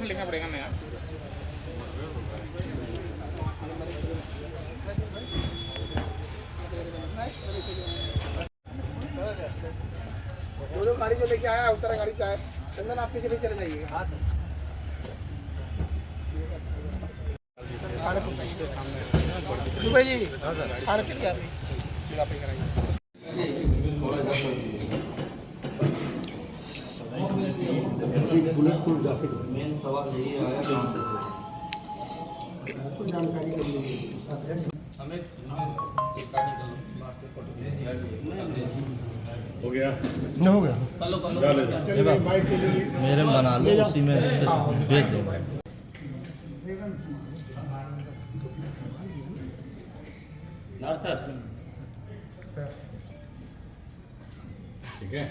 लिखना पड़ेगा नया। जो गाड़ी जो लेके आया उस तरह गाड़ी से आए। चंदन आप पीछे चले जाइए। हाँ दुबई जी आने के लिए आप बुलेट प्रूफ जाके मेन सवाल यही आया कहाँ से जानकारी के लिए हमें हो गया नहीं हो गया मेरे में बना लो, उसी में भेज दो। ठीक है।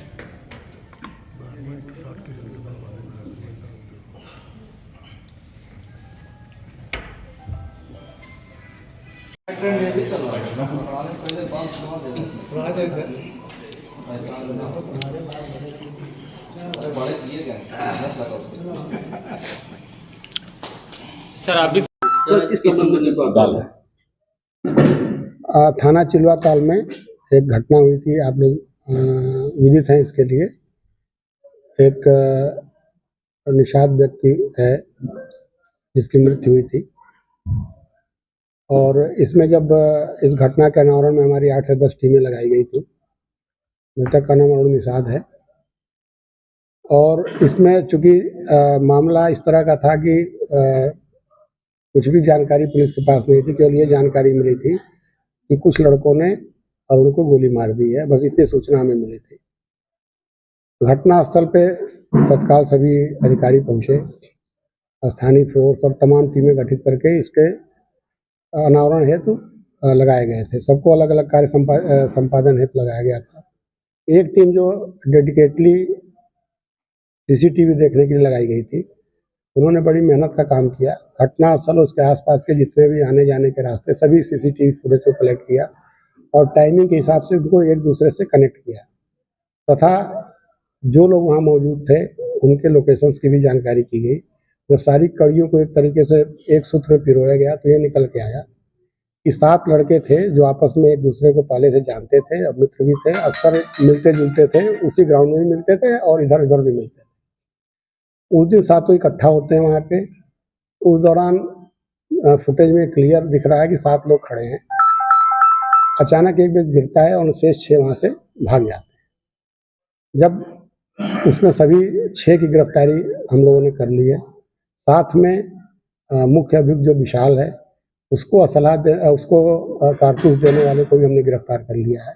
सर आप भी थाना चिलवा ताल में एक घटना हुई थी। आप लोग विदित हैं इसके लिए। एक निषाद व्यक्ति है जिसकी मृत्यु हुई थी, और इसमें जब इस घटना के अनावरण में हमारी 8 से 10 टीमें लगाई गई थी। मृतक का नाम अरुण निषाद है, और इसमें चूंकि मामला इस तरह का था कि कुछ भी जानकारी पुलिस के पास नहीं थी। केवल ये जानकारी मिली थी कि कुछ लड़कों ने अरुण को गोली मार दी है, बस इतनी सूचना हमें मिली थी। घटना स्थल पे तत्काल सभी अधिकारी पहुंचे, स्थानीय फोर्स और तमाम टीमें गठित करके इसके अनावरण हेतु लगाए गए थे। सबको अलग अलग कार्य संपादन हेतु लगाया गया था। एक टीम जो डेडिकेटली सीसीटीवी देखने के लिए लगाई गई थी, उन्होंने बड़ी मेहनत का काम किया। घटना स्थल उसके आसपास के जितने भी आने जाने के रास्ते सभी सीसीटीवी फुटेज को कलेक्ट किया और टाइमिंग के हिसाब से उनको एक दूसरे से कनेक्ट किया, तथा जो लोग वहाँ मौजूद थे उनके लोकेशंस की भी जानकारी की गई। जब सारी कड़ियों को एक तरीके से एक सूत्र में पिरोया गया तो ये निकल के आया कि 7 लड़के थे जो आपस में एक दूसरे को पहले से जानते थे और मित्र भी थे। अक्सर मिलते जुलते थे, उसी ग्राउंड में भी मिलते थे और इधर उधर भी मिलते थे। उस दिन सातों इकट्ठा होते हैं वहाँ पे। उस दौरान फुटेज में क्लियर दिख रहा है कि 7 लोग खड़े हैं। अचानक एक व्यक्ति गिरता है और शेष 6 वहाँ से भाग जाते हैं। जब उसमें सभी 6 की गिरफ्तारी हम लोगों ने कर ली है। साथ में मुख्य अभियुक्त जो विशाल है उसको उसको कारतूस देने वाले को भी हमने गिरफ्तार कर लिया है।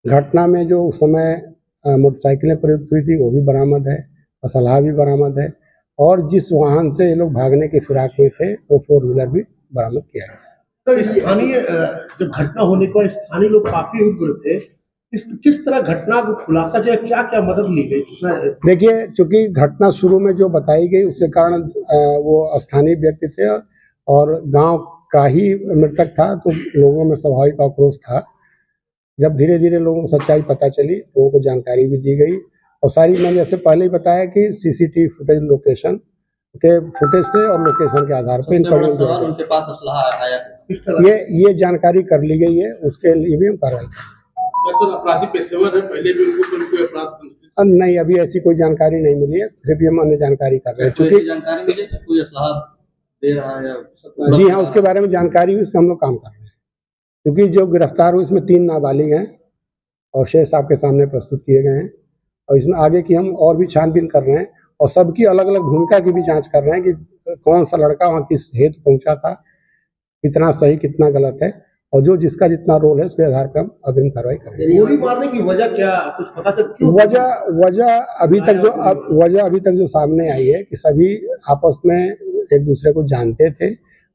घटना में जो उस समय मोटरसाइकिलें प्रयुक्त हुई थी वो भी बरामद है, असलहा भी बरामद है, और जिस वाहन से ये लोग भागने के फिराक में थे वो 4 व्हीलर भी बरामद किया गया। तो स्थानीय जब घटना होने को स्थानीय लोग काफी उग्र थे, किस तरह घटना को खुलासा जो है क्या क्या मदद ली गई? देखिए, चूंकि घटना शुरू में जो बताई गई उसके कारण वो स्थानीय व्यक्ति थे और गांव का ही मृतक था, तो लोगों में स्वाभाविक आक्रोश था। जब धीरे धीरे लोगों को सच्चाई पता चली, लोगों को जानकारी भी दी गई, और सारी मैंने जैसे पहले ही बताया कि सीसीटीवी फुटेज लोकेशन के फुटेज से और लोकेशन के आधार पर उनके पास असलहा आया, ये जानकारी कर ली गई है। उसके लिए भी हम कार्रवाई करेंगे। अपराधी पेशेवर है, पहले भी उनको अपराध नहीं, अभी ऐसी कोई जानकारी नहीं मिली है, फिर भी हम अन्य जानकारी कर रहे हैं। क्योंकि जानकारी मिली कि कोई असलहा दे रहा है या जी हाँ, उसके बारे में जानकारी हुई, उस पर हम लोग काम कर रहे हैं। क्योंकि जो गिरफ्तार हुए इसमें 3 नाबालिग हैं और शेष आपके सामने प्रस्तुत किए गए हैं, और इसमें आगे की हम और भी छानबीन कर रहे हैं और सबकी अलग अलग भूमिका की भी जांच कर रहे हैं कि कौन सा लड़का वहाँ किस हेतु पहुंचा था, कितना सही कितना गलत है, और जो जिसका जितना रोल है उसके आधार पर हम अग्रिम कार्रवाई करेंगे। गोली मारने की वजह क्या कुछ पता चल? वजह अभी तक जो सामने आई है कि सभी आपस में एक दूसरे को जानते थे,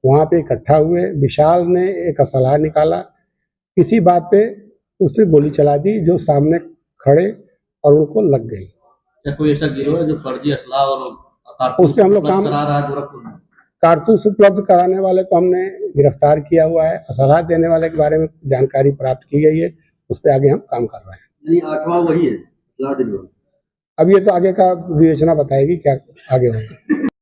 वहाँ पे इकट्ठा हुए। विशाल ने एक असलहा निकाला, किसी बात पे उसने गोली चला दी जो सामने खड़े और उनको लग गई। क्या कोई ऐसा गिरोह है जो फर्जी असलहा और उस पर हम लोग काम करा रहा है गोरखपुर में? कारतूस उपलब्ध कराने वाले को हमने गिरफ्तार किया हुआ है। असलहा देने वाले के बारे में जानकारी प्राप्त की गई है, उस पर आगे हम काम कर रहे हैं। नहीं, 8वां वही है असलहा देने वाला। अब ये तो आगे का विवेचना बताएगी क्या आगे होगा।